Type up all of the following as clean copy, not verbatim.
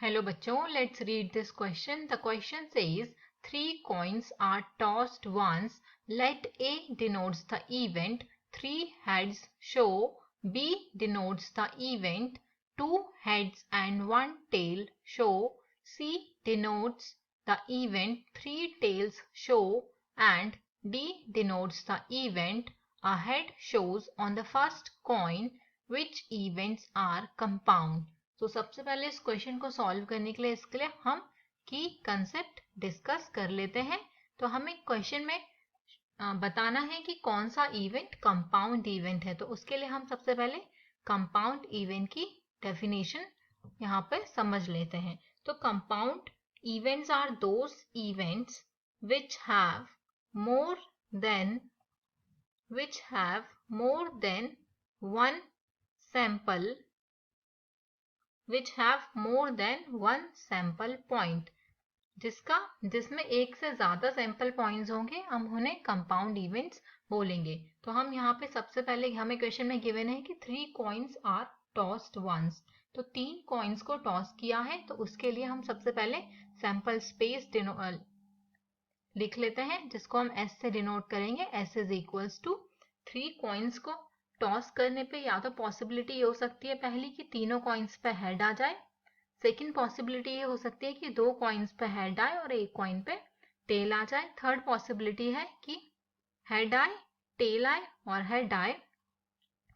Hello bachcho, let's read this question. The question says 3 coins are tossed once. Let A denotes the event, 3 heads show. B denotes the event, 2 heads and 1 tail show. C denotes the event, 3 tails show. And D denotes the event, a head shows on the first coin. Which events are compound? तो सबसे पहले इस question को solve करने के लिए इसके लिए हम की कंसेप्ट डिस्कस कर लेते हैं। तो हमें क्वेश्चन में बताना है कि कौन सा इवेंट कंपाउंड इवेंट है। तो उसके लिए हम सबसे पहले कंपाउंड इवेंट की डेफिनेशन यहाँ पे समझ लेते हैं। तो compound events are those events which have more than one sample point, जिसमें एक से ज्यादा सैंपल पॉइंट्स होंगे, हम उन्हें कंपाउंड इवेंट्स बोलेंगे। तो हम यहाँ पे सबसे पहले हमें क्वेश्चन में गिवन है कि 3 कॉइन्स आर टॉस्ड वंस। तो 3 कॉइन्स को टॉस किया है, तो उसके लिए हम सबसे पहले सैंपल स्पेस लिख लेते हैं, जिसको हम S से डिनोट करेंगे। S is equals to 3 coins को टॉस करने पे या तो पॉसिबिलिटी ये हो सकती है पहली कि तीनों कॉइन्स पे हेड आ जाए। सेकंड पॉसिबिलिटी ये हो सकती है कि 2 कॉइन्स पे हेड आए और 1 कॉइन पे टेल आ जाए। थर्ड पॉसिबिलिटी है कि हेड आए, टेल आए और हेड आए।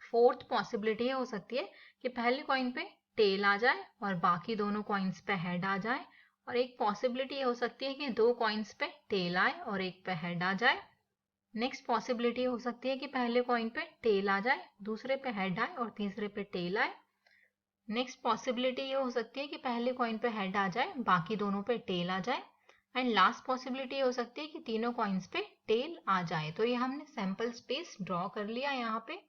फोर्थ पॉसिबिलिटी ये हो सकती है कि पहले कॉइन पे टेल आ जाए और बाकी दोनों कॉइन्स पे हेड आ जाए। और एक पॉसिबिलिटी ये हो सकती है कि 2 कॉइन्स पे टेल आए और 1 पे हेड आ जाए। नेक्स्ट पॉसिबिलिटी हो सकती है कि पहले कॉइन पे टेल आ जाए, दूसरे पे हेड आए और तीसरे पे टेल आए। नेक्स्ट पॉसिबिलिटी ये हो सकती है कि पहले कॉइन पे हेड आ जाए, बाकी दोनों पे टेल आ जाए। एंड लास्ट पॉसिबिलिटी हो सकती है कि तीनों कॉइन्स पे टेल आ जाए। तो ये हमने सैंपल स्पेस ड्रॉ कर लिया, यहाँ पे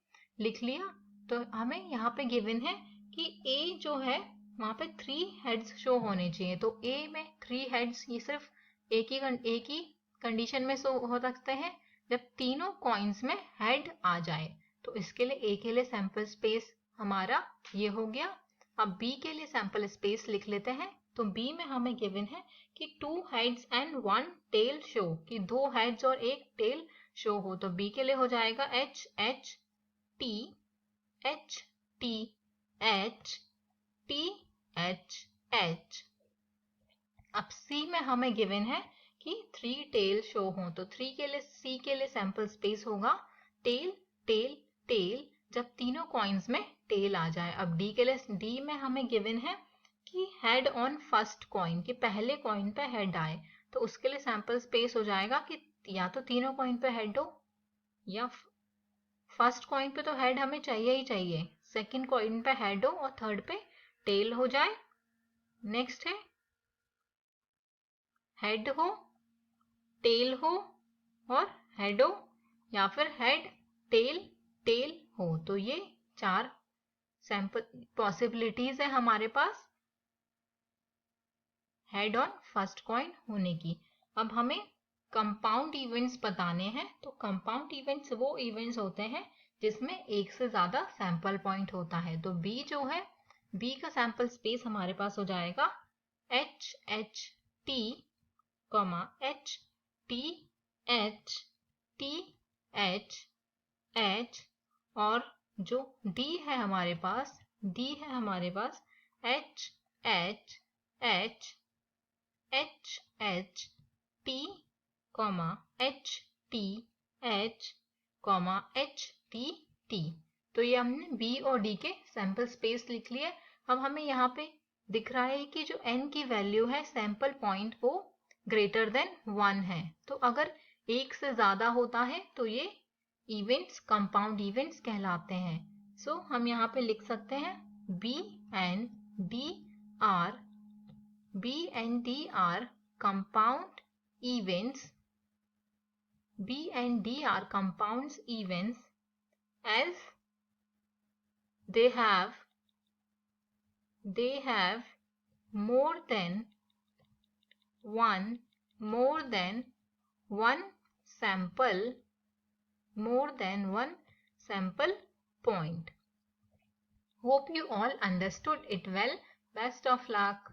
लिख लिया। तो हमें यहाँ पे गिवन है कि ए जो है वहां पे 3 हेड्स शो होने चाहिए। तो ए में 3 हेड्स ये सिर्फ एक ही कंडीशन में शो हो सकते हैं, जब तीनों कॉइन्स में हेड आ जाए। तो इसके लिए ए के लिए सैंपल स्पेस हमारा ये हो गया। अब बी के लिए सैंपल स्पेस लिख लेते हैं। तो बी में हमें गिवन है कि 2 हेड्स एंड 1 टेल शो, कि 2 हेड्स और 1 टेल शो हो। तो बी के लिए हो जाएगा H H T H T H T H H। अब सी में हमें गिवन है कि 3 टेल शो हो। तो 3 के लिए सी के लिए सैंपल स्पेस होगा टेल टेल टेल, जब तीनों कॉइन्स में टेल आ जाए। अब डी के लिए डी में हमें गिवन है कि हेड ऑन फर्स्ट कॉइन, कि पहले कॉइन पे हेड आए। तो उसके लिए सैंपल स्पेस हो जाएगा कि या तो तीनों कॉइन पे हेड हो, या फर्स्ट कॉइन पे तो हेड हमें चाहिए ही चाहिए, सेकंड कॉइन पे हेड हो और थर्ड पे टेल हो जाए। नेक्स्ट है हेड हो, टेल हो और हेड हो, या फिर हेड टेल टेल हो। तो ये 4 सैंपल पॉसिबिलिटीज है हमारे पास हेड ऑन फर्स्ट कॉइन होने की। अब हमें कंपाउंड इवेंट्स बताने हैं। तो कंपाउंड इवेंट्स वो इवेंट्स होते हैं जिसमें एक से ज्यादा सैंपल पॉइंट होता है। तो बी जो है, बी का सैंपल स्पेस हमारे पास हो जाएगा H H T H T H T H H, और जो D है हमारे पास, D है हमारे पास H H H H H T H T H H T T। तो ये हमने B और D के सैंपल स्पेस लिख लिए। अब हमें यहाँ पे दिख रहा है कि जो n की वैल्यू है सैंपल पॉइंट वो ग्रेटर देन 1 है। तो अगर एक से ज्यादा होता है तो ये इवेंट्स कंपाउंड इवेंट्स कहलाते हैं। सो हम यहाँ पे लिख सकते हैं B and D are compound events. B and D are compound events as they have more than one sample point. Hope you all understood it well. Best of luck.